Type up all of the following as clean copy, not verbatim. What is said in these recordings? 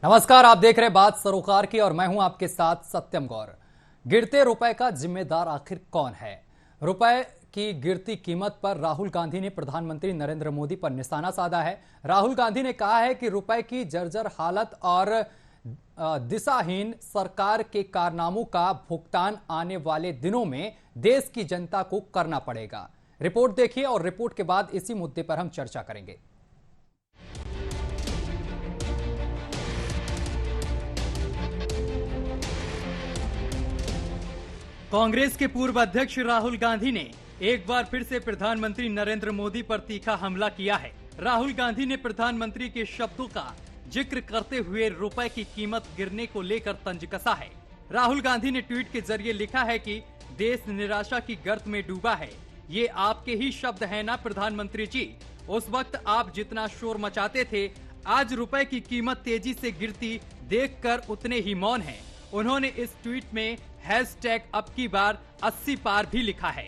नमस्कार, आप देख रहे हैं बात सरोकार की और मैं हूं आपके साथ सत्यम गौर। गिरते रुपए का जिम्मेदार आखिर कौन है? रुपए की गिरती कीमत पर राहुल गांधी ने प्रधानमंत्री नरेंद्र मोदी पर निशाना साधा है। राहुल गांधी ने कहा है कि रुपए की जर्जर हालत और दिशाहीन सरकार के कारनामों का भुगतान आने वाले दिनों में देश की जनता को करना पड़ेगा। रिपोर्ट देखिए और रिपोर्ट के बाद इसी मुद्दे पर हम चर्चा करेंगे। कांग्रेस के पूर्व अध्यक्ष राहुल गांधी ने एक बार फिर से प्रधानमंत्री नरेंद्र मोदी पर तीखा हमला किया है। राहुल गांधी ने प्रधानमंत्री के शब्दों का जिक्र करते हुए रुपए की कीमत गिरने को लेकर तंज कसा है। राहुल गांधी ने ट्वीट के जरिए लिखा है कि देश निराशा की गर्त में डूबा है। ये आपके ही शब्द है ना प्रधानमंत्री जी? उस वक्त आप जितना शोर मचाते थे, आज रुपए की कीमत तेजी से गिरती देखकर उतने ही मौन हैं। उन्होंने इस ट्वीट में हैशटैग अब की बार 80 पार भी लिखा है।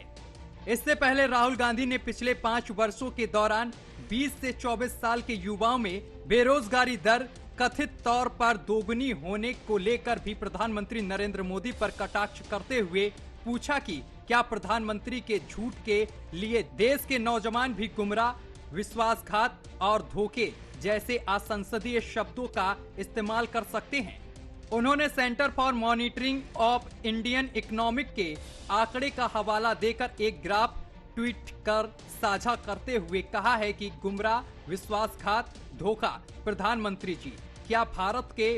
इससे पहले राहुल गांधी ने पिछले 5 वर्षों के दौरान 20 से 24 साल के युवाओं में बेरोजगारी दर कथित तौर पर दोगुनी होने को लेकर भी प्रधानमंत्री नरेंद्र मोदी पर कटाक्ष करते हुए पूछा कि क्या प्रधानमंत्री के झूठ के लिए देश के नौजवान भी गुमराह, विश्वासघात और धोखे जैसे असंसदीय शब्दों का इस्तेमाल कर सकते हैं। उन्होंने centre for monitoring of Indian economic के आंकड़े का हवाला देकर एक ग्राफ ट्वीट कर साझा करते हुए कहा है कि गुमराह, विश्वासघात, धोखा। प्रधानमंत्री जी, क्या भारत के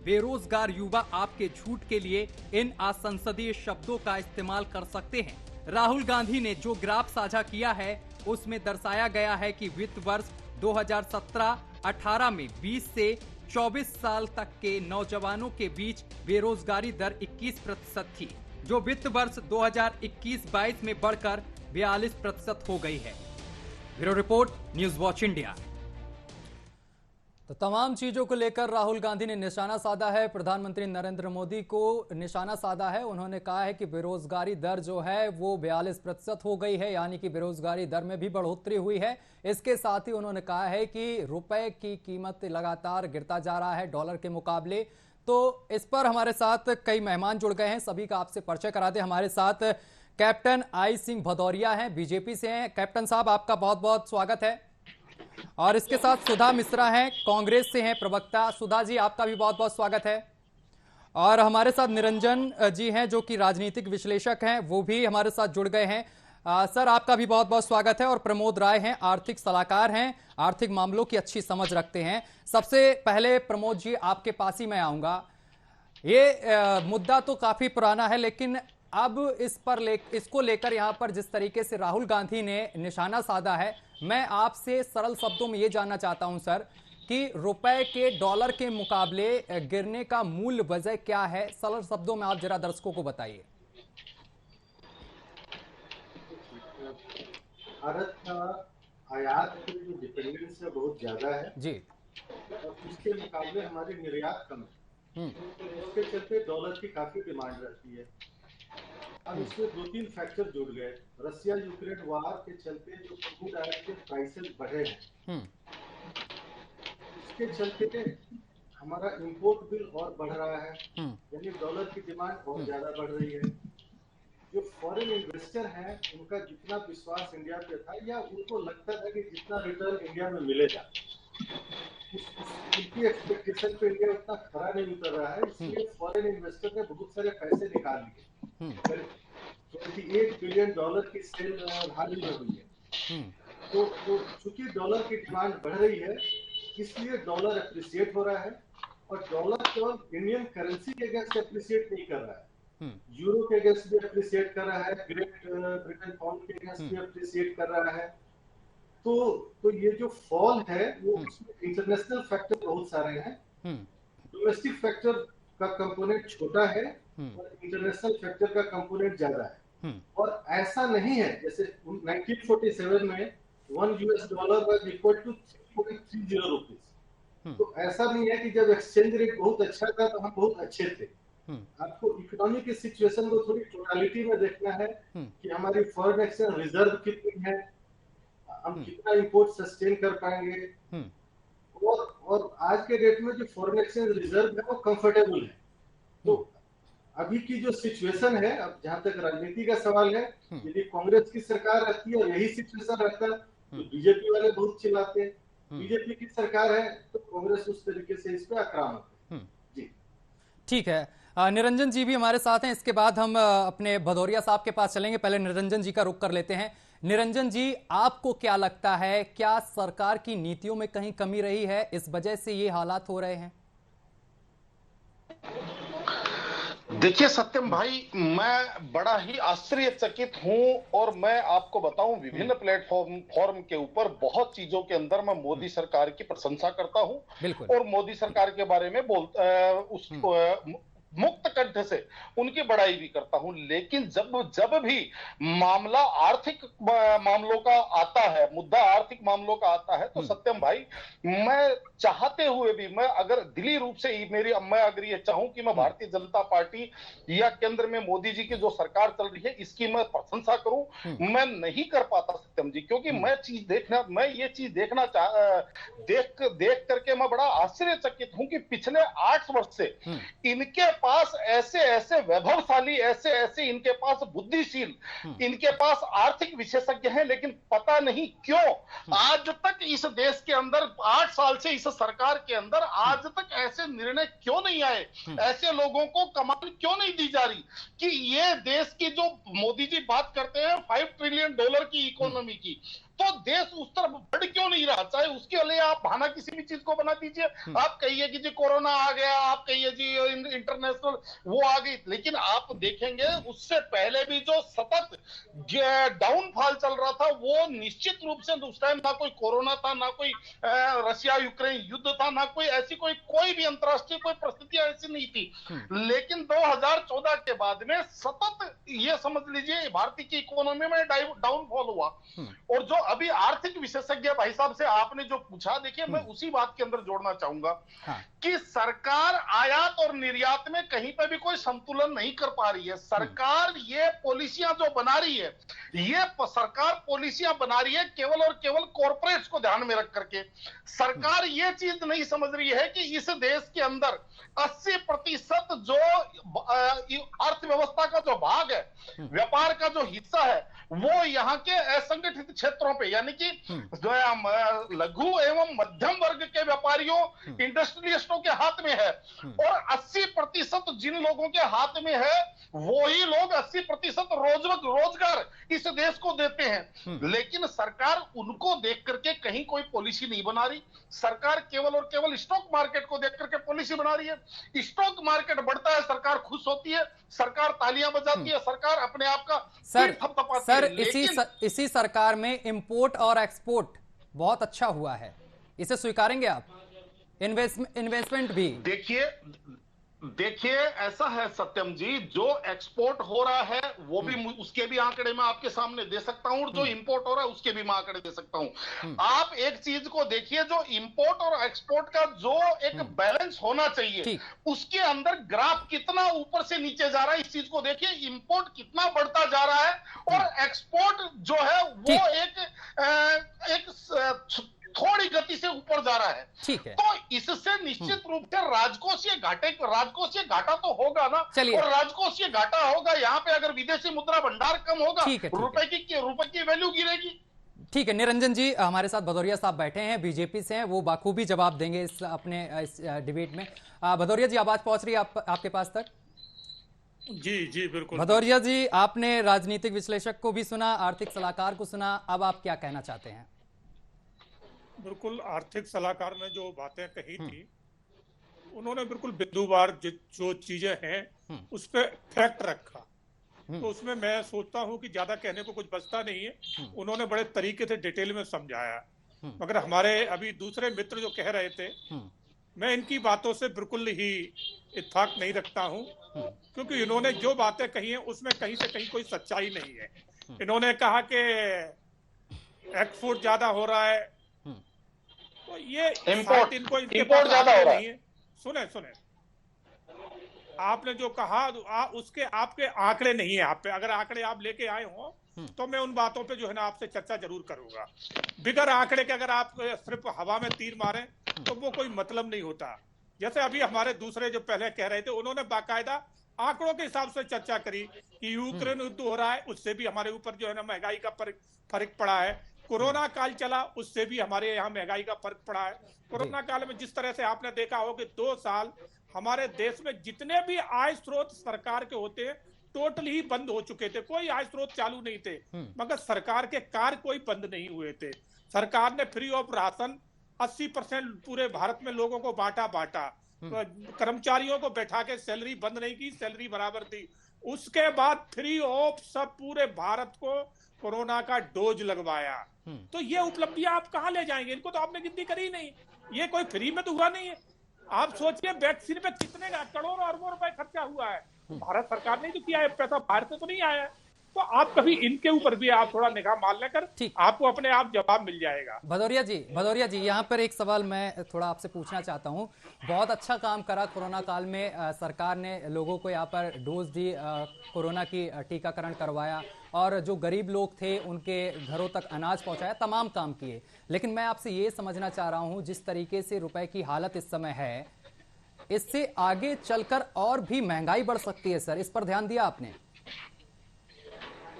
बेरोजगार युवा आपके झूठ के लिए इन असंसदीय शब्दों का इस्तेमाल कर सकते हैं? राहुल गांधी ने जो ग्राफ साझा किया है उसमें दर्शाया गया है कि वित्त वर्ष 2017-18 में 20 से 24 साल तक के नौजवानों के बीच बेरोजगारी दर 21% थी, जो वित्त वर्ष 2021-22 में बढ़कर 42% हो गई है। Bureau report, news watch India. तो तमाम चीजों को लेकर राहुल गांधी ने निशाना साधा है, प्रधानमंत्री नरेंद्र मोदी को निशाना साधा है। उन्होंने कहा है कि बेरोजगारी दर जो है वो 42% हो गई है, यानी कि बेरोजगारी दर में भी बढ़ोतरी हुई है। इसके साथ ही उन्होंने कहा है कि रुपए की कीमत लगातार गिरता जा रहा है डॉलर के मुकाबले। तो इस पर हमारे साथ कई मेहमान जुड़ गए हैं, सभी का आपसे परिचय करा दे। हमारे साथ कैप्टन आई सिंह भदौरिया हैं, बीजेपी से हैं। कैप्टन साहब, आपका बहुत बहुत स्वागत है। और इसके साथ सुधा मिश्रा हैं, कांग्रेस से हैं प्रवक्ता। सुधा जी, आपका भी बहुत बहुत स्वागत है। और हमारे साथ निरंजन जी हैं, जो कि राजनीतिक विश्लेषक हैं, वो भी हमारे साथ जुड़ गए हैं। सर, आपका भी बहुत बहुत स्वागत है। और प्रमोद राय हैं, आर्थिक सलाहकार हैं, आर्थिक मामलों की अच्छी समझ रखते हैं। सबसे पहले प्रमोद जी, आपके पास ही मैं आऊंगा। ये मुद्दा तो काफी पुराना है, लेकिन अब इसको लेकर यहाँ पर जिस तरीके से राहुल गांधी ने निशाना साधा है, मैं आपसे सरल शब्दों में ये जानना चाहता हूं सर कि रुपए के डॉलर के मुकाबले गिरने का मूल वजह क्या है? सरल शब्दों में आप जरा दर्शकों को बताइए। भारत का आयात पे जो डिपेंडेंस है बहुत ज्यादा है जी। और उसके मुकाबले हमारी निर्यात कम है। उसके चलते डॉलर की काफी डिमांड रहती है। अब इसमें 2-3 फैक्टर जुड़ गए। रशिया यूक्रेन वार के चलते जो क्रूड ऑयल के प्राइसेस बढ़े हैं, उसके चलते हमारा इंपोर्ट बिल और बढ़ रहा है, यानी डॉलर की डिमांड और ज्यादा बढ़ रही है। जो फॉरेन इन्वेस्टर हैं, उनका जितना विश्वास इंडिया पे था या उनको लगता था कि जितना रिटर्न इंडिया में मिलेगा, उनकी एक्सपेक्टेशन पे इंडिया उतना खरा नहीं उतर रहा है। इसलिए फॉरेन इन्वेस्टर ने बहुत सारे पैसे निकाल लिए। 28 बिलियन डॉलर की सेल हाल ही में हुई है। तो चूंकि डॉलर की डिमांड बढ़ रही है, इसलिए डॉलर अप्रिशिएट हो रहा है। और डॉलर केवल इंडियन करेंसी के अगेंस्ट अप्रिशिएट नहीं कर रहा है, यूरो के अगेंस्ट भी अप्रिशिएट कर रहा है, ग्रेट ब्रिटेन पाउंड के अगेंस्ट भी अप्रिशिएट कर रहा है। तो ये जो फॉल है वो उसमें इंटरनेशनल फैक्टर बहुत सारे हैं। डोमेस्टिक फैक्टर का कंपोनेंट छोटा है और इंटरनेशनल फैक्टर का कंपोनेंट ज्यादा है। और ऐसा नहीं है जैसे 1947 में $1 वाज इक्वल टू 3.30 रुपीज। तो ऐसा नहीं है कि जब एक्सचेंज रेट बहुत अच्छा था तो हम बहुत अच्छे थे। आपको इकोनॉमी की सिचुएशन को थोड़ी टोटलिटी में देखना है कि हमारी फॉरेन एक्सचेंज रिजर्व कितनी है, हम कितना इंपोर्ट सस्टेन कर पाएंगे, और आज के डेट में जो फॉरेन एक्सचेंज रिजर्व है वो कंफर्टेबल है। तो अभी की जो सिचुएशन है, अब जहां तक राजनीति का सवाल है, यदि कांग्रेस की सरकार रहती है और यही सिचुएशन रहता है तो बीजेपी वाले बहुत चिल्लाते हैं, बीजेपी की सरकार है तो कांग्रेस उस तरीके से इस पे आक्रामक है। जी ठीक है। निरंजन जी भी हमारे साथ हैं, इसके बाद हम अपने भदौरिया साहब के पास चलेंगे। पहले निरंजन जी का रुख कर लेते हैं। निरंजन जी, आपको क्या लगता है, क्या सरकार की नीतियों में कहीं कमी रही है, इस वजह से ये हालात हो रहे हैं? देखिए सत्यम भाई, मैं बड़ा ही आश्चर्यचकित हूं और मैं आपको बताऊं, विभिन्न प्लेटफॉर्म के ऊपर बहुत चीजों के अंदर मैं मोदी सरकार की प्रशंसा करता हूं और मोदी सरकार के बारे में मुक्त कंठ से उनकी बड़ाई भी करता हूं। लेकिन जब भी मामला आर्थिक मामलों का आता है, मुद्दा आर्थिक मामलों का आता है, तो सत्यम भाई, मैं चाहते हुए भी, मैं अगर दिली रूप से मैं अगर ये चाहूं कि मैं भारतीय जनता पार्टी या केंद्र में मोदी जी की जो सरकार चल रही है इसकी मैं प्रशंसा करूं, मैं नहीं कर पाता सत्यम जी, क्योंकि मैं ये चीज देखना देख करके मैं बड़ा आश्चर्यचकित हूं कि पिछले 8 वर्ष से इनके पास ऐसे वैभवशाली, ऐसे इनके पास बुद्धिशील, इनके पास आर्थिक विशेषज्ञ हैं, लेकिन पता नहीं क्यों आज तक इस देश के अंदर 8 साल से इस सरकार के अंदर आज तक ऐसे निर्णय क्यों नहीं आए, ऐसे लोगों को कमान क्यों नहीं दी जा रही कि ये देश की जो मोदी जी बात करते हैं $5 ट्रिलियन की इकोनॉमी की, तो देश उस तरफ बढ़ क्यों नहीं रहा? चाहे उसके लिए आप बहाना किसी भी चीज को बना दीजिए, आप कहिए कि जी कोरोना आ गया, आप कहिए जी इंटरनेशनल वो आ गई, लेकिन आप देखेंगे उससे पहले भी जो सतत डाउनफॉल चल रहा था वो निश्चित रूप से उस टाइम ना कोई कोरोना था, ना कोई रशिया यूक्रेन युद्ध था, ना कोई ऐसी कोई भी अंतरराष्ट्रीय कोई परिस्थिति ऐसी नहीं थी। लेकिन 2014 के बाद में सतत ये समझ लीजिए भारतीय की इकोनॉमी में डाउनफॉल हुआ। और जो अभी आर्थिक विशेषज्ञ भाई साहब से आपने जो पूछा, देखिए मैं उसी बात के अंदर जोड़ना चाहूंगा कि सरकार आयात और निर्यात में कहीं पर भी कोई संतुलन नहीं कर पा रही है। सरकार ये पॉलिसियां जो बना रही है, ये सरकार पॉलिसियां बना रही है केवल और केवल कॉर्पोरेट्स को ध्यान में रख करके। सरकार ये चीज नहीं समझ रही है कि इस देश के अंदर 80% जो अर्थव्यवस्था का जो भाग है, व्यापार का जो हिस्सा है, वो यहाँ के असंगठित क्षेत्रों पे, यानी कि जो है लघु एवं मध्यम वर्ग के व्यापारियों, इंडस्ट्रियलिस्टों के हाथ में है। और 80% जिन लोगों के हाथ में है वही लोग 80% रोजगार इस देश को देते हैं। लेकिन सरकार उनको देख करके कहीं कोई पॉलिसी नहीं बना रही। सरकार केवल और केवल स्टॉक मार्केट को देख करके पॉलिसी बना रही है। स्टॉक मार्केट बढ़ता है, सरकार खुश होती है, सरकार तालियां बजाती है, सरकार अपने आप का सर इसी सरकार में इंपोर्ट और एक्सपोर्ट बहुत अच्छा हुआ है, इसे स्वीकारेंगे आप? इन्वेस्टमेंट भी देखिए ऐसा है सत्यम जी, जो एक्सपोर्ट हो रहा है वो भी उसके भी आंकड़े मैं आपके सामने दे सकता हूं, और जो इंपोर्ट हो रहा है उसके भी मैं आंकड़े दे सकता हूं। आप एक चीज को देखिए, जो इंपोर्ट और एक्सपोर्ट का जो एक बैलेंस होना चाहिए, उसके अंदर ग्राफ कितना ऊपर से नीचे जा रहा है, इस चीज को देखिए। इंपोर्ट कितना बढ़ता जा रहा है और एक्सपोर्ट जो है वो एक थोड़ी गति से ऊपर जा रहा है। ठीक है, तो इससे निश्चित रूप से राजकोषीय घाटा तो होगा ना। और राजकोषीय घाटा होगा, यहाँ पे अगर विदेशी मुद्रा भंडार कम होगा, रुपए की वैल्यू गिरेगी। ठीक है, निरंजन जी हमारे साथ भदौरिया साहब बैठे हैं, बीजेपी से हैं, वो बाखूबी जवाब देंगे इस डिबेट में। भदौरिया जी, आवाज पहुंच रही है आपके पास तक? जी बिल्कुल। भदौरिया जी, आपने राजनीतिक विश्लेषक को भी सुना, आर्थिक सलाहकार को सुना, अब आप क्या कहना चाहते हैं? बिल्कुल, आर्थिक सलाहकार ने जो बातें कही थी उन्होंने बिल्कुल बिंदुवार जो चीजें हैं उस पर फैक्ट रखा। तो उसमें मैं सोचता हूं कि ज्यादा कहने को कुछ बचता नहीं है। उन्होंने बड़े तरीके से डिटेल में समझाया। मगर हमारे अभी दूसरे मित्र जो कह रहे थे, मैं इनकी बातों से बिल्कुल ही इत्तेफाक नहीं रखता हूं, क्योंकि इन्होंने जो बातें कही हैं उसमें कहीं से कहीं कोई सच्चाई नहीं है। इन्होंने कहा कि एक्सपोर्ट ज्यादा हो रहा है, तो ये इंपोर्ट ज्यादा हो रहा है। सुने, आपने जो कहा उसके आपके आंकड़े नहीं है आप पे। अगर आंकड़े आप लेके आए हो तो मैं उन बातों पे जो है ना आपसे चर्चा जरूर करूंगा। बिगर आंकड़े के अगर आप सिर्फ हवा में तीर मारें तो वो कोई मतलब नहीं होता। जैसे अभी हमारे दूसरे जो पहले कह रहे थे, उन्होंने बाकायदा आंकड़ों के हिसाब से चर्चा करी कि यूक्रेन युद्ध हो रहा है, उससे भी हमारे ऊपर जो है ना महंगाई का फर्क पड़ा है। कोरोना काल चला, उससे भी हमारे यहाँ महंगाई का फर्क पड़ा है। कोरोना काल में जिस तरह से आपने देखा हो कि 2 साल हमारे देश में जितने भी आय स्रोत सरकार के होते हैं टोटली ही बंद हो चुके थे, कोई आय स्रोत चालू नहीं थे, मगर सरकार के कार्य कोई बंद नहीं हुए थे। सरकार ने फ्री ऑफ राशन 80% पूरे भारत में लोगों को बांटा। कर्मचारियों को बैठा के सैलरी बंद नहीं की, सैलरी बराबर दी। उसके बाद फ्री ऑफ सब पूरे भारत को कोरोना का डोज लगवाया। तो ये उपलब्धियां आप कहां ले जाएंगे? इनको तो आपने गिनती करी नहीं। ये कोई फ्री में तो हुआ नहीं है। आप सोचिए वैक्सीन पे कितने करोड़ों अरबों रुपए खर्चा हुआ है, भारत सरकार ने जो किया है, पैसा बाहर से तो नहीं आया है। तो आप कभी इनके ऊपर भी आप थोड़ा निगाह मार लेकर आपको अपने आप जवाब मिल जाएगा। भदौरिया जी यहाँ पर एक सवाल मैं थोड़ा आपसे पूछना चाहता हूँ। बहुत अच्छा काम करा कोरोना काल में, सरकार ने लोगों को यहाँ पर डोज दी, कोरोना की टीकाकरण करवाया और जो गरीब लोग थे उनके घरों तक अनाज पहुंचाया, तमाम काम किए। लेकिन मैं आपसे ये समझना चाह रहा हूँ, जिस तरीके से रुपए की हालत इस समय है, इससे आगे चलकर और भी महंगाई बढ़ सकती है सर, इस पर ध्यान दिया आपने?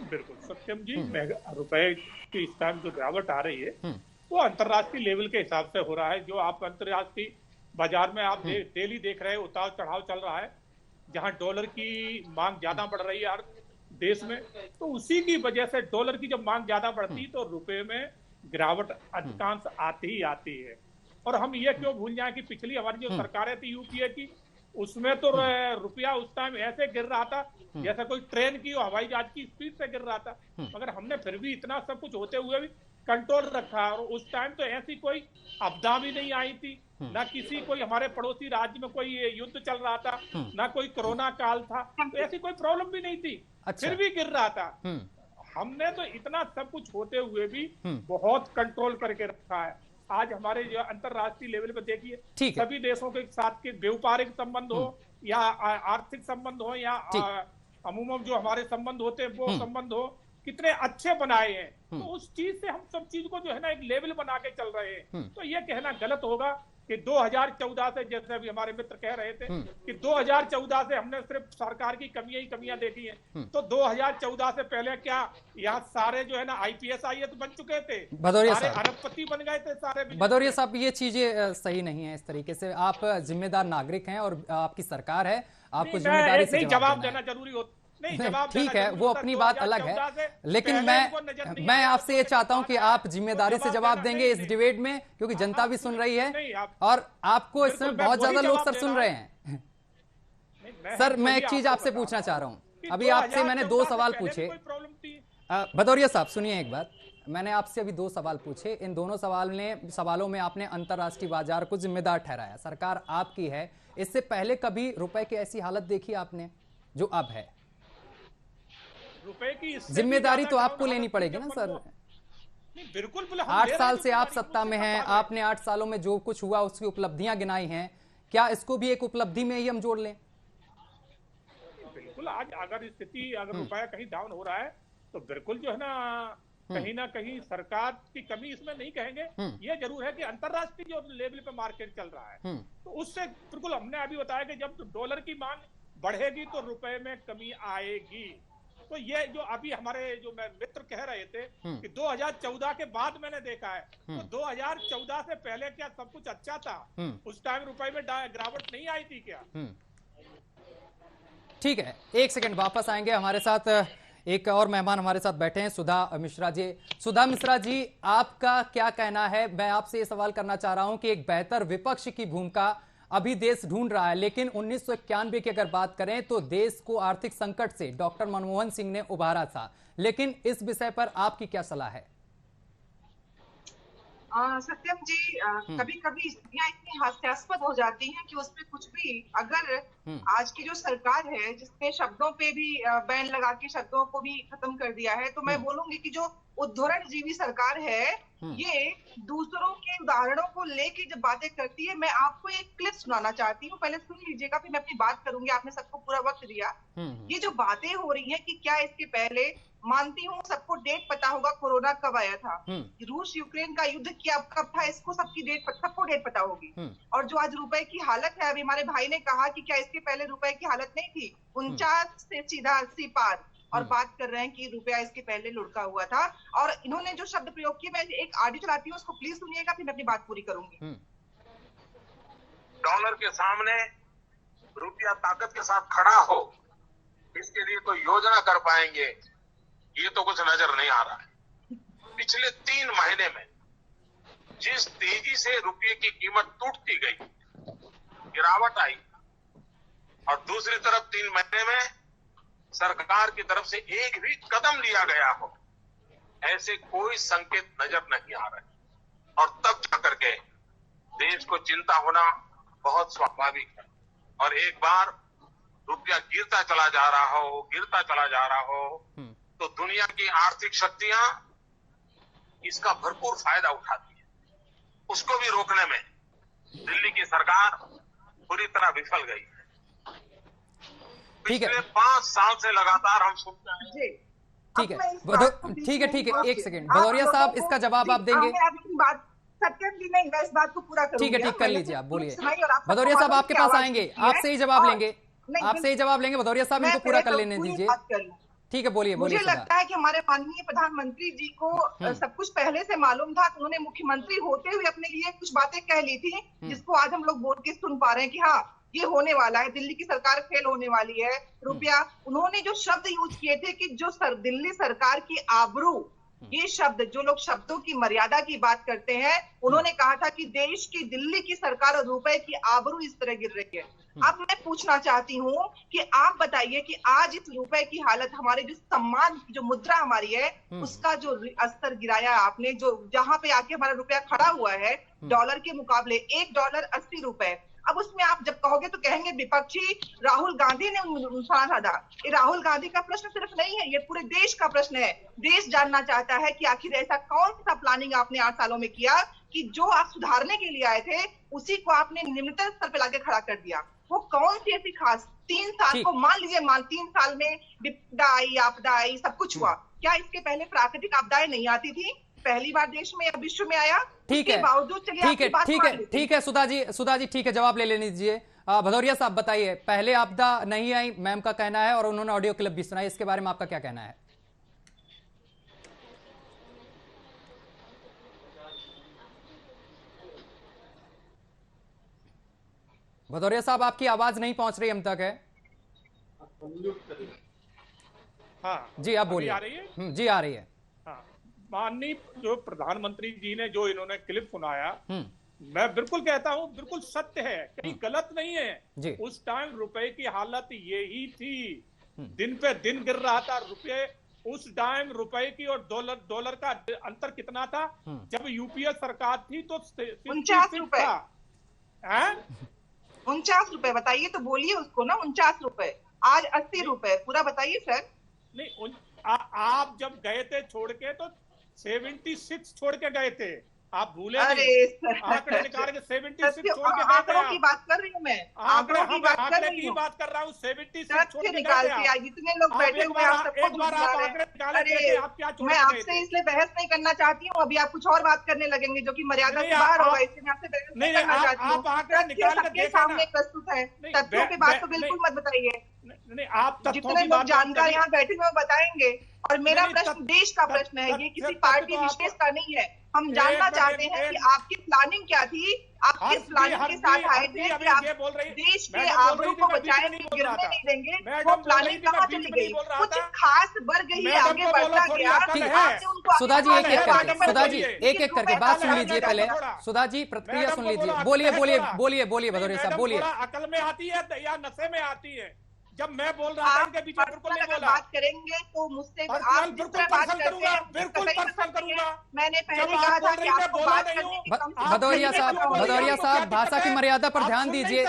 बिल्कुल सत्यम जी, रुपए की इस टाइम जो गिरावट आ रही है वो अंतर्राष्ट्रीय लेवल के हिसाब से हो रहा है। जो आप अंतर्राष्ट्रीय बाजार में आप डेली देख रहे हैं, उतार चढ़ाव चल रहा है। जहां डॉलर की मांग ज्यादा बढ़ रही है देश में, तो उसी की वजह से डॉलर की जब मांग ज्यादा बढ़ती तो रुपए में गिरावट अधिकांश आती ही आती है। और हम ये क्यों भूल जाएं कि पिछली हमारी जो सरकारें थी यूपीए की, उसमें तो रुपया उस टाइम ऐसे गिर रहा था जैसे कोई ट्रेन की और हवाई जहाज की स्पीड से गिर रहा था, मगर हमने फिर भी इतना सब कुछ होते हुए भी कंट्रोल रखा। और उस टाइम तो ऐसी कोई आपदा भी नहीं आई थी, ना किसी कोई हमारे पड़ोसी राज्य में कोई युद्ध चल रहा था, ना कोई कोरोना काल था, तो ऐसी कोई प्रॉब्लम भी नहीं थी। अच्छा। फिर भी गिर रहा था। हमने तो इतना सब कुछ होते हुए भी बहुत कंट्रोल करके रखा है। आज हमारे जो अंतरराष्ट्रीय लेवल पे देखिए, सभी देशों के साथ के व्यापारिक संबंध हो या आर्थिक संबंध हो या अमूमन जो हमारे संबंध होते हैं वो संबंध हो, कितने अच्छे बनाए हैं। तो उस चीज से हम सब चीज को जो है ना एक लेवल बना के चल रहे हैं। तो ये कहना गलत होगा कि 2014 से, जैसे अभी हमारे मित्र कह रहे थे कि 2014 से हमने सिर्फ सरकार की कमियां देखी हैं, तो 2014 से पहले क्या यहाँ सारे जो है ना IPS IAS बन चुके थे, सारे अरबपति बन गए थे सारे। भदौरिया साहब, ये चीजें सही नहीं है। इस तरीके से आप जिम्मेदार नागरिक हैं और आपकी सरकार है, आपको जिम्मेदारी से जवाब देना जरूरी होता। ठीक है, वो अपनी बात अलग है, लेकिन मैं आपसे ये चाहता हूं कि आप जिम्मेदारी से जवाब देंगे इस डिबेट में, क्योंकि जनता भी सुन रही है और आपको इसमें बहुत ज्यादा लोग सर सुन रहे हैं। सर, मैं एक चीज आपसे पूछना चाह रहा हूं। अभी आपसे मैंने 2 सवाल पूछे। भदौरिया साहब सुनिए एक बात, मैंने आपसे अभी 2 सवाल पूछे। इन दोनों सवालों में आपने अंतरराष्ट्रीय बाजार को जिम्मेदार ठहराया। सरकार आपकी है, इससे पहले कभी रुपए की ऐसी हालत देखी आपने जो अब है? रुपए की जिम्मेदारी तो आपको लेनी पड़ेगी ना सर। बिल्कुल, 8 साल से आप सत्ता में हैं, आपने 8 सालों में जो कुछ हुआ उसकी उपलब्धियां गिनाई हैं, क्या इसको भी एक उपलब्धि में ही हम जोड़ लें? बिल्कुल, आज अगर स्थिति, अगर रुपया कहीं डाउन हो रहा है तो बिल्कुल जो है ना कहीं सरकार की कमी इसमें नहीं कहेंगे। ये जरूर है कि अंतरराष्ट्रीय जो लेवल पे मार्केट चल रहा है, तो उससे बिल्कुल हमने अभी बताया कि जब डॉलर की मांग बढ़ेगी तो रुपए में कमी आएगी। तो ये जो अभी हमारे जो मित्र कह रहे थे कि 2014 के बाद मैंने देखा है, तो 2014 से पहले क्या सब कुछ अच्छा था? उस टाइम रुपए में गिरावट नहीं आई थी क्या? ठीक है, 1 सेकंड, वापस आएंगे। हमारे साथ एक और मेहमान हमारे साथ बैठे हैं, सुधा मिश्रा जी। सुधा मिश्रा जी, आपका क्या कहना है? मैं आपसे ये सवाल करना चाह रहा हूं कि एक बेहतर विपक्ष की भूमिका अभी देश ढूंढ रहा है, लेकिन 1991 की अगर बात करें तो देश को आर्थिक संकट से डॉक्टर मनमोहन सिंह ने उबारा था। लेकिन इस विषय पर आपकी क्या सलाह है? सत्यम जी, कभी कभी स्थितियां इतनी हास्यास्पद हो जाती हैं कि उसमें कुछ भी, अगर आज की जो सरकार है जिसने शब्दों पे भी बैन लगा के शब्दों को भी खत्म कर दिया है, तो मैं बोलूंगी कि जो उद्धरण जीवी सरकार है ये दूसरों के उदाहरणों को लेके जब बातें करती है। मैं आपको एक क्लिप सुनाना चाहती हूँ, पहले सुन लीजिएगा, फिर मैं अपनी बात करूंगी। आपने सबको पूरा वक्त दिया। ये जो बातें हो रही हैं कि क्या इसके पहले, मानती हूँ सबको डेट पता होगा कोरोना कब आया था, रूस यूक्रेन का युद्ध क्या कब था, इसको सबको डेट पता होगी। और जो आज रुपए की हालत है, अभी हमारे भाई ने कहा कि क्या इसके पहले रुपए की हालत नहीं थी, 49 से सीधा 80 पार, और बात कर रहे हैं कि रुपया इसके पहले लुढ़का हुआ था। और इन्होंने जो शब्द प्रयोग किए, मैं एक ऑडियो चलाती हूँ, उसको प्लीज सुनिएगा, फिर मैं अपनी बात पूरी करूंगी। डॉलर के सामने रुपया ताकत के साथ खड़ा हो, इसके लिए कोई योजना कर पाएंगे, ये तो कुछ नजर नहीं आ रहा है। पिछले 3 महीने में जिस तेजी से रुपये की कीमत टूटती गई, गिरावट आई, और दूसरी तरफ 3 महीने में सरकार की तरफ से एक भी कदम लिया गया हो, ऐसे कोई संकेत नजर नहीं आ रहे। और तब जाकर के देश को चिंता होना बहुत स्वाभाविक है। और एक बार रुपया गिरता चला जा रहा हो तो दुनिया की आर्थिक शक्तियां इसका भरपूर फायदा उठाती है। उसको भी रोकने में दिल्ली की सरकार पूरी तरह विफल गई है। पिछले 5 साल से लगातार हम सुनते हैं। ठीक है, एक सेकंड भदौरिया साहब, इसका जवाब आप देंगे? सत्यम जी नहीं, मैं इस बात को पूरा करूंगी। ठीक, कर लीजिए, आप बोलिए। भदौरिया साहब आपके पास आएंगे, आपसे ही जवाब लेंगे, भदौरिया साहब इनको पूरा कर लेने दीजिए। ठीक है, बोलिए। मुझे लगता है कि हमारे माननीय प्रधानमंत्री जी को सब कुछ पहले से मालूम था। उन्होंने मुख्यमंत्री होते हुए अपने लिए कुछ बातें कह ली थी, जिसको आज हम लोग बोल के सुन पा रहे हैं कि हाँ ये होने वाला है, दिल्ली की सरकार फेल होने वाली है। रुपया, उन्होंने जो शब्द यूज किए थे कि जो दिल्ली सरकार की आबरू, ये शब्द, जो लोग शब्दों की मर्यादा की बात करते हैं, उन्होंने कहा था कि देश की, दिल्ली की सरकार और रुपए की आबरू इस तरह गिर रही है। अब मैं पूछना चाहती हूँ कि आप बताइए कि आज इस रुपए की हालत, हमारे जो सम्मान की जो मुद्रा हमारी है, उसका जो स्तर गिराया आपने, जो जहां पे आके हमारा रुपया खड़ा हुआ है डॉलर के मुकाबले, $1 80। अब उसमें आप जब कहोगे तो कहेंगे विपक्षी राहुल गांधी ने नुकसान साधा। ये राहुल गांधी का प्रश्न सिर्फ नहीं है, ये पूरे देश का प्रश्न है। देश जानना चाहता है कि आखिर ऐसा कौन सा प्लानिंग आपने 8 सालों में किया कि जो आप सुधारने के लिए आए थे उसी को आपने निम्नतम स्तर पे लाके खड़ा कर दिया। वो कौन सी ऐसी खास 3 साल को, मान लीजिए 3 साल में विपदा आई, आपदा आई, सब कुछ हुआ, क्या इसके पहले प्राकृतिक आपदाएं नहीं आती थी? पहली बार देश में या विश्व में आया? ठीक है, बावजूद ठीक है सुधा जी, ठीक है, जवाब ले लेने दीजिए। भदौरिया साहब बताइए, पहले आपदा नहीं आई मैम का कहना है, और उन्होंने ऑडियो क्लिप भी सुनाई, इसके बारे में आपका क्या कहना है? भदौरिया साहब, आपकी आवाज नहीं पहुंच रही हम तक है। हाँ जी, आप बोलिए। आ रही है? जी, आ रही है। माननीय जो प्रधानमंत्री जी ने जो इन्होंने क्लिप सुनाया, मैं बिल्कुल कहता हूं, बिल्कुल सत्य है, कहीं गलत नहीं है। उस टाइम रुपए की हालत यही थी, दिन पे दिन गिर रहा था रुपये। उस टाइम रुपए की और डॉलर का अंतर कितना था? जब यूपीए सरकार थी तो 49 रुपए था। 49 रुपए बताइए तो बोलिए उसको ना, 49 रुपए, आज 80 रुपए, पूरा बताइए सर। नहीं, आप जब गए थे छोड़ के तो 76 छोड़ के गए थे, आप भूले? अरे आंकड़े निकाल के 76 छोड़ के गए थे। आंकड़ों की बात कर रही हूँ मैं, आंकड़ों की बात कर रही हूँ, बात कर रहा हूँ। 76 छोड़ के निकाल के आज जितने लोग बैठे हुए हैं, सबको मैं आपसे इसलिए बहस नहीं करना चाहती हूँ। अभी आप कुछ और बात करने लगेंगे जो कि मर्यादा से बाहर होगा, इसलिए मैं आपसे बहस नहीं करना चाहती हूँ। सबके सामने प्रस्तुत है, तथ्यों की बात तो बिल्कुल मत बताइए। आप जितने लोग जानकार यहाँ बैठे हुए बताएंगे। और मेरा प्रश्न देश का प्रश्न है, ये किसी पार्टी विशेष का नहीं है। हम जानना चाहते हैं कि आपकी प्लानिंग क्या थी, आप किस प्लानिंग के साथ आए थे कि आप देश के आबरू को बचाएंगे, गिरने नहीं देंगे। वो प्लानिंग कहाँ चली गई? कुछ खास वर्ग ही आगे बढ़ता गया। सुधा जी, एक एक करके बात सुन लीजिए पहले। सुधा जी, प्रतिक्रिया सुन लीजिए। बोलिए भदौरिया साहब, बोलिए। अकल में आती है या नशे में आती है? जब मैं बोल रहा था इनके पीछे बिल्कुल नहीं बोला। बात करेंगे तो मुझसे आप जिस तरह बात करते हैं, बिल्कुल पर्सनल करूंगा। मैंने पहले कहा था कि आपको बात करने की भदौरिया साहब, भाषा की मर्यादा पर ध्यान दीजिए।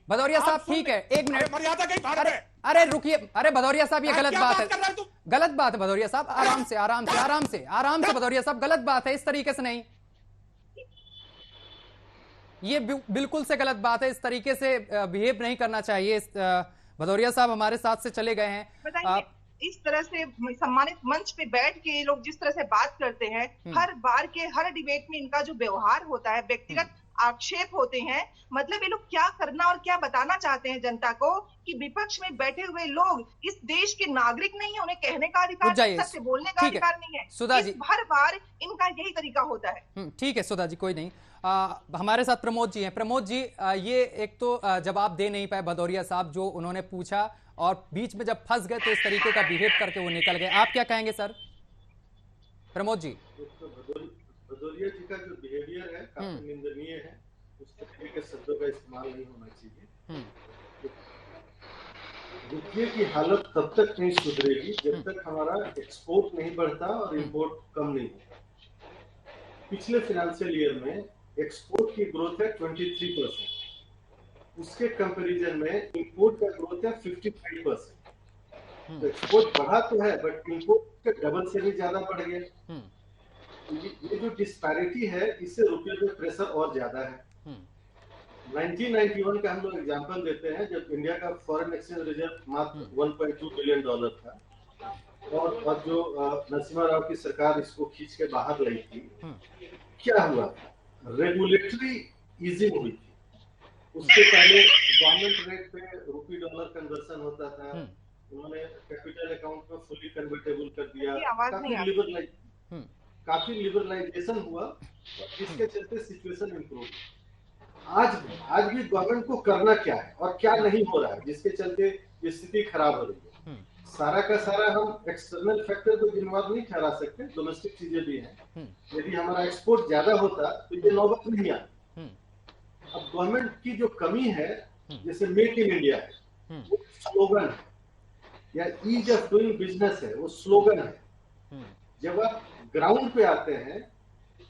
भदौरिया साहब, ठीक है, 1 मिनट। मर्यादा कहीं बाहर है। अरे रुकिए, अरे भदौरिया साहब, ये गलत बात है। गलत बात है भदौरिया साहब, आराम से आराम से आराम से आराम से भदौरिया साहब, गलत बात है, इस तरीके से नहीं, ये बिल्कुल से गलत बात है, इस तरीके से बिहेव नहीं करना चाहिए। भदौरिया साहब हमारे साथ से चले गए हैं। इस तरह से सम्मानित मंच पे बैठ के ये लोग जिस तरह से बात करते हैं, हर बार के हर डिबेट में इनका जो व्यवहार होता है, व्यक्तिगत आक्षेप होते हैं, मतलब ये लोग क्या करना और क्या बताना चाहते हैं जनता को कि विपक्ष में बैठे हुए लोग इस देश के नागरिक नहीं है, उन्हें कहने का अधिकार नहीं, सच से बोलने का अधिकार नहीं है। सुधा जी, हर बार इनका यही तरीका होता है। ठीक है सुधा जी, कोई नहीं। हमारे साथ प्रमोद जी हैं। प्रमोद जी, ये एक तो जवाब दे नहीं पाए भदौरिया साहब, जो उन्होंने पूछा और बीच में जब फंस गए तो इस तरीके का बिहेव करके वो निकल गए। आप क्या कहेंगे सर? प्रमोद जी, भदौरिया जी का जो बिहेवियर है काफी निंदनीय है, उस तरीके के शब्दों का इस्तेमाल नहीं होना चाहिए। रुपये की हालत तब तक नहीं सुधरेगी जब तक हमारा एक्सपोर्ट नहीं बढ़ता और इंपोर्ट कम नहीं होता। पिछले फाइनेंशियल ईयर में एक्सपोर्ट की ग्रोथ है 23%, उसके कंपैरिजन में इंपोर्ट का ग्रोथ है 55%। तो एक्सपोर्ट बढ़ा तो है बट इंपोर्ट के डबल से भी ज्यादा बढ़ गया। ये जो डिस्पैरिटी है इससे रुपये पे प्रेशर और ज्यादा है। 1991 का हम लोग एग्जांपल देते हैं, जब इंडिया का फॉरेन एक्सचेंज रिजर्व मात्र $1.2 बिलियन था और जो नरसिम्हा राव की सरकार इसको खींच के बाहर लाई थी, क्या हुआ था? रेगुलेटरी ईजिंग हुई थी। उससे पहले गवर्नमेंट रेट पे रुपी डॉलर कन्वर्सन होता था, उन्होंने कैपिटल अकाउंट में फुली कन्वर्टेबल कर दिया, काफी लिबरलाइजेशन हुआ, जिसके चलते सिचुएशन इंप्रूव। आज भी गवर्नमेंट को करना क्या है और क्या नहीं हो रहा है जिसके चलते ये स्थिति खराब हो रही है। सारा का सारा हम एक्सटर्नल फैक्टर को जिम्मेवार नहीं ठहरा सकते, डोमेस्टिक चीजें भी हैं। यदि हमारा एक्सपोर्ट ज्यादा होता तो ये नौबत नहीं आती। अब गवर्नमेंट की जो कमी है, जैसे मेक इन इंडिया है, वो स्लोगन है, या ईज ऑफ डूइंग बिजनेस है, वो स्लोगन है। जब आप ग्राउंड पे आते हैं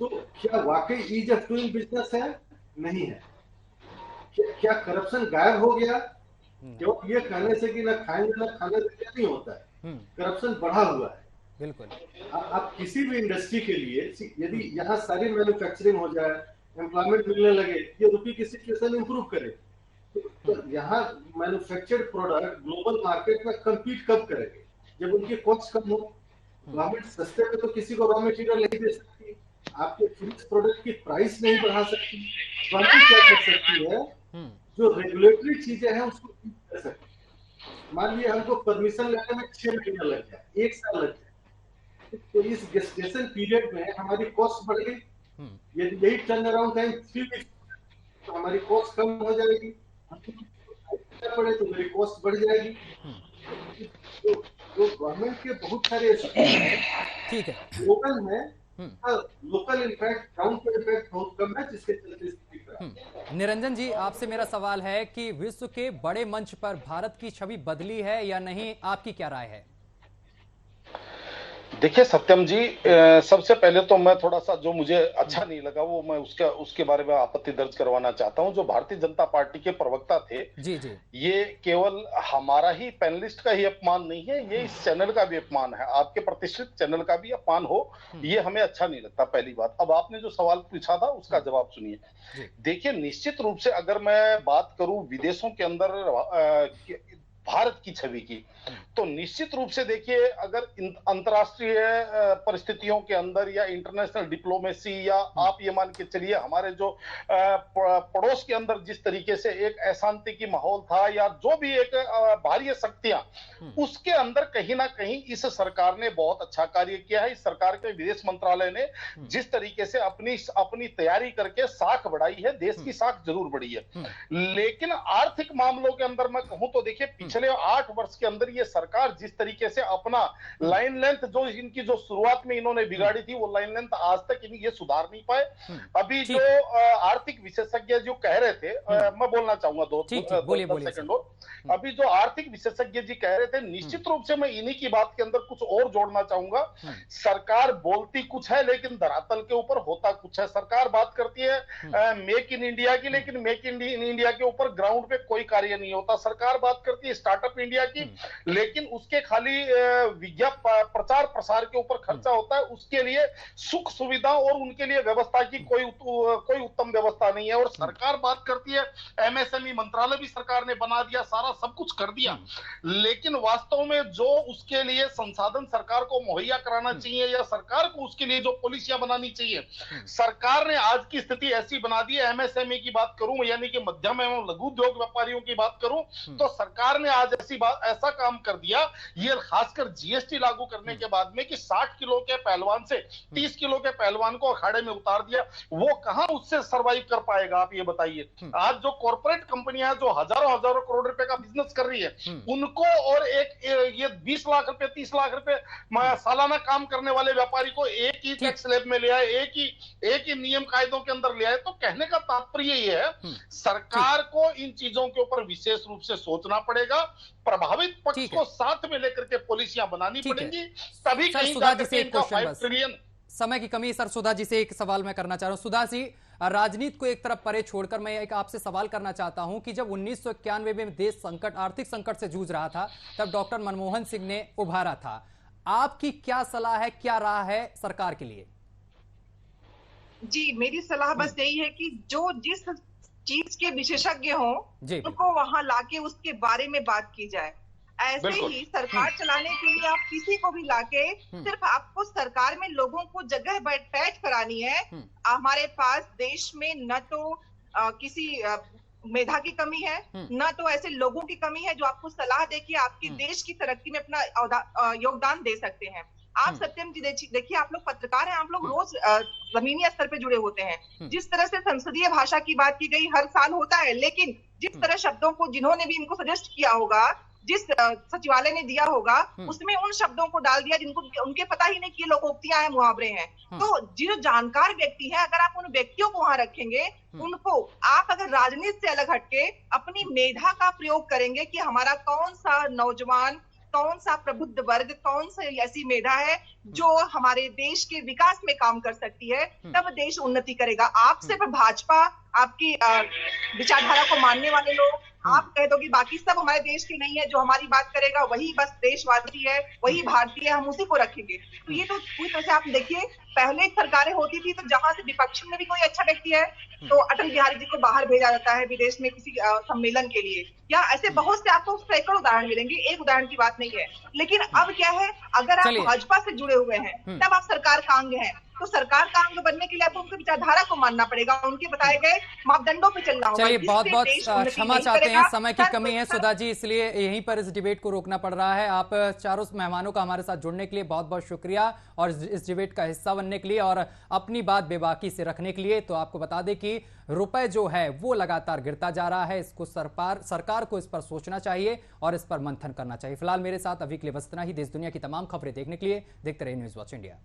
तो क्या वाकई ईज ऑफ डूइंग बिजनेस है? नहीं है। क्या करप्शन गायब हो गया? क्यों ये कहने से कि ना खाएंगे ना खाने से नहीं होता है, करप्शन बढ़ा हुआ है। बिल्कुल। आप किसी भी इंडस्ट्री के लिए, यदि यहाँ सारी मैन्युफैक्चरिंग हो जाए, एम्प्लॉयमेंट मिलने लगे, ये रुपये की सिचुएशन इंप्रूव करे, तो यहाँ मैन्युफैक्चर्ड प्रोडक्ट ग्लोबल मार्केट में कम्पीट कब करेंगे? जब उनकी कॉस्ट कम हो। गवर्नमेंट सस्ते में तो किसी को रॉ मटेरियल नहीं दे सकती, आपके फिनिश प्रोडक्ट की प्राइस नहीं बढ़ा सकती। गवर्नमेंट क्या कर सकती है? जो रेगुलेटरी चीजें हैं उसको कर सकती है। मान लीजिए हमको परमिशन लेने में 6 महीने लग जाए, 1 साल लग जाए, तो इस गेस्टेशन पीरियड में हमारी कॉस्ट बढ़ गई। यदि यही टर्न अराउंड टाइम 3 वीक्स तो हमारी कॉस्ट कम हो जाएगी, पड़े तो मेरी कॉस्ट बढ़ जाएगी। तो गवर्नमेंट के बहुत सारे स्कीम है, ठीक है, लोकल है, लोकल इम्पैक्ट, ग्राउंड पे इम्पैक्ट बहुत कम है, जिसके चलते। निरंजन जी, आपसे मेरा सवाल है कि विश्व के बड़े मंच पर भारत की छवि बदली है या नहीं, आपकी क्या राय है? देखिए सत्यम जी, सबसे पहले तो मैं थोड़ा सा जो मुझे अच्छा नहीं लगा वो मैं उसके बारे में आपत्ति दर्ज करवाना चाहता हूं। जो भारतीय जनता पार्टी के प्रवक्ता थे, जी, ये केवल हमारा ही पैनलिस्ट का ही अपमान नहीं है, ये इस चैनल का भी अपमान है, आपके प्रतिष्ठित चैनल का भी अपमान हो, ये हमें अच्छा नहीं लगता, पहली बात। अब आपने जो सवाल पूछा था उसका जवाब सुनिए। देखिए, निश्चित रूप से अगर मैं बात करूं विदेशों के अंदर भारत की छवि की, तो निश्चित रूप से देखिए, अगर अंतर्राष्ट्रीय परिस्थितियों के अंदर या इंटरनेशनल डिप्लोमेसी, या आप ये मान के चलिए हमारे जो पड़ोस के अंदर जिस तरीके से एक अशांति की माहौल था, या जो भी एक बाहरी शक्तियां, उसके अंदर कहीं ना कहीं इस सरकार ने बहुत अच्छा कार्य किया है। इस सरकार के विदेश मंत्रालय ने जिस तरीके से अपनी तैयारी करके साख बढ़ाई है, देश की साख जरूर बढ़ी है। लेकिन आर्थिक मामलों के अंदर मैं कहूं तो देखिए, पिछले 8 वर्ष के अंदर ये सरकार जिस तरीके से अपना लाइन लेंथ, जो इनकी जो शुरुआत में इन्होंने बिगाड़ी थी, वो लाइन लेंथ आज तक ये सुधार नहीं पाए। अभी जो आर्थिक विशेषज्ञ जो कह रहे थे, मैं बोलना चाहूंगा 2 सेकंड और, अभी जो आर्थिक विशेषज्ञ जी कह रहे थे, निश्चित रूप से मैं इन्हीं की बात के अंदर कुछ और जोड़ना चाहूंगा। सरकार बोलती कुछ है लेकिन धरातल के ऊपर होता कुछ है। सरकार बात करती है मेक इन इंडिया की, लेकिन मेक इन इंडिया के ऊपर ग्राउंड पे कोई कार्य नहीं होता। सरकार बात करती है स्टार्टअप इंडिया की, लेकिन उसके खाली प्रचार प्रसार के ऊपर खर्चा होता है। उसके लिए सुख सुविधा और उनके लिए व्यवस्था की कोई उत्तम व्यवस्था नहीं है। और सरकार बात करती है एमएसएमई मंत्रालय भी सरकार ने बना दिया, सारा सब कुछ कर दिया, लेकिन वास्तव में जो उसके लिए संसाधन सरकार को मुहैया कराना चाहिए या सरकार को उसके लिए जो पॉलिसियां बनानी चाहिए, सरकार ने आज की स्थिति ऐसी बना दी है। एमएसएमई की बात करूं यानी कि मध्यम एवं लघु उद्योग व्यापारियों की बात करूं तो सरकार ने आज ऐसा काम कर दिया, ये खासकर जीएसटी लागू करने के बाद में, कि 60 किलो के पहलवान से 30 किलो के पहलवान को अखाड़े में उतार दिया। वो कहां उससे सरवाइव कर पाएगा, आप ये बताइए। आज जो कॉर्पोरेट कंपनियां जो हजारों करोड़ रुपए का बिजनेस कर रही है, उनको और ये 20 लाख रुपए 30 लाख रुपए सालाना काम करने वाले व्यापारी को एक ही टैक्स स्लैब में ले आए, एक ही नियम कायदों के अंदर ले आए। तो कहने का तात्पर्य ये है, सरकार को इन चीजों के ऊपर विशेष रूप से सोचना पड़ेगा, प्रभावित पक्ष को साथ में लेकर के पॉलिसियां बनानी पड़ेंगी, तभी कहीं जाकर इनका 5 ट्रिलियन। समय की कमी सर, सुधा जी से एक सवाल मैं करना चाह रहा हूं। सुधा जी, राजनीति को एक तरफ परे छोड़कर मैं एक आपसे सवाल करना चाहता हूं कि जब 1991 में देश आर्थिक संकट से जूझ रहा था, तब डॉक्टर मनमोहन सिंह ने उभारा था। आपकी क्या सलाह है, क्या राह है सरकार के लिए? जी, मेरी सलाह बस यही है कि जो जिस चीज के विशेषज्ञ हों, उनको वहां लाके उसके बारे में बात की जाए। ऐसे ही सरकार चलाने के लिए आप किसी को भी लाके, सिर्फ आपको सरकार में लोगों को जगह बैठ करानी है। हमारे पास देश में न तो किसी मेधा की कमी है, न तो ऐसे लोगों की कमी है जो आपको सलाह दे कि आपके देश की तरक्की में अपना योगदान दे सकते हैं। आप सत्यम जी देखिए, आप लोग पत्रकार हैं, आप लोग रोज जमीनी स्तर पे जुड़े होते हैं। जिस तरह से संसदीय भाषा की बात की गई हर साल होता है, लेकिन जिस तरह शब्दों को जिन्होंने भी इनको सजेस्ट किया होगा, जिस सचिवालय ने दिया होगा, उसमें उन शब्दों को डाल दिया जिनको उनके पता ही नहीं कि ये लोकोक्तियां हैं, मुहावरे हैं। तो जो जानकार व्यक्ति है, अगर आप उन व्यक्तियों को वहां रखेंगे, उनको आप अगर राजनीति से अलग हटके अपनी मेधा का प्रयोग करेंगे कि हमारा कौन सा नौजवान, कौन सा प्रबुद्ध वर्ग, कौन सी ऐसी मेधा है जो हमारे देश के विकास में काम कर सकती है, तब देश उन्नति करेगा। आप सिर्फ भाजपा, आपकी विचारधारा को मानने वाले लोग, आप कह दो कि बाकी सब हमारे देश के नहीं है, जो हमारी बात करेगा वही बस देशवासी है, वही भारतीय है, हम उसी को रखेंगे। तो ये तो पूरी तरह से आप देखिए, पहले सरकारें होती थी तो जहां से विपक्ष में भी कोई अच्छा व्यक्ति है तो अटल बिहारी जी को बाहर भेजा जाता है विदेश में किसी सम्मेलन के लिए, या ऐसे बहुत से आपको सैकड़ों उदाहरण मिलेंगे, एक उदाहरण की बात नहीं है। लेकिन अब क्या है, अगर आप भाजपा से जुड़े हुए हैं तब आप सरकार का अंग हैं, तो सरकार का अंग बनने के लिए आपको उनकी विचारधारा को मानना पड़ेगा, उनके बताए गए मापदंडों पे चलना होगा। चलिए, बहुत क्षमा चाहते हैं, समय की कमी है सुधा जी, इसलिए यहीं पर इस डिबेट को रोकना पड़ रहा है। आप चारों मेहमानों का हमारे साथ जुड़ने के लिए बहुत बहुत शुक्रिया, और इस डिबेट का हिस्सा बनने के लिए और अपनी बात बेबाकी से रखने के लिए। तो आपको बता दें कि रुपए जो है वो लगातार गिरता जा रहा है, इसको सरकार को इस पर सोचना चाहिए और इस पर मंथन करना चाहिए। फिलहाल मेरे साथ अभी के लिए बस इतना ही। देश दुनिया की तमाम खबरें देखने के लिए देखते रहिए न्यूज़ वॉच इंडिया।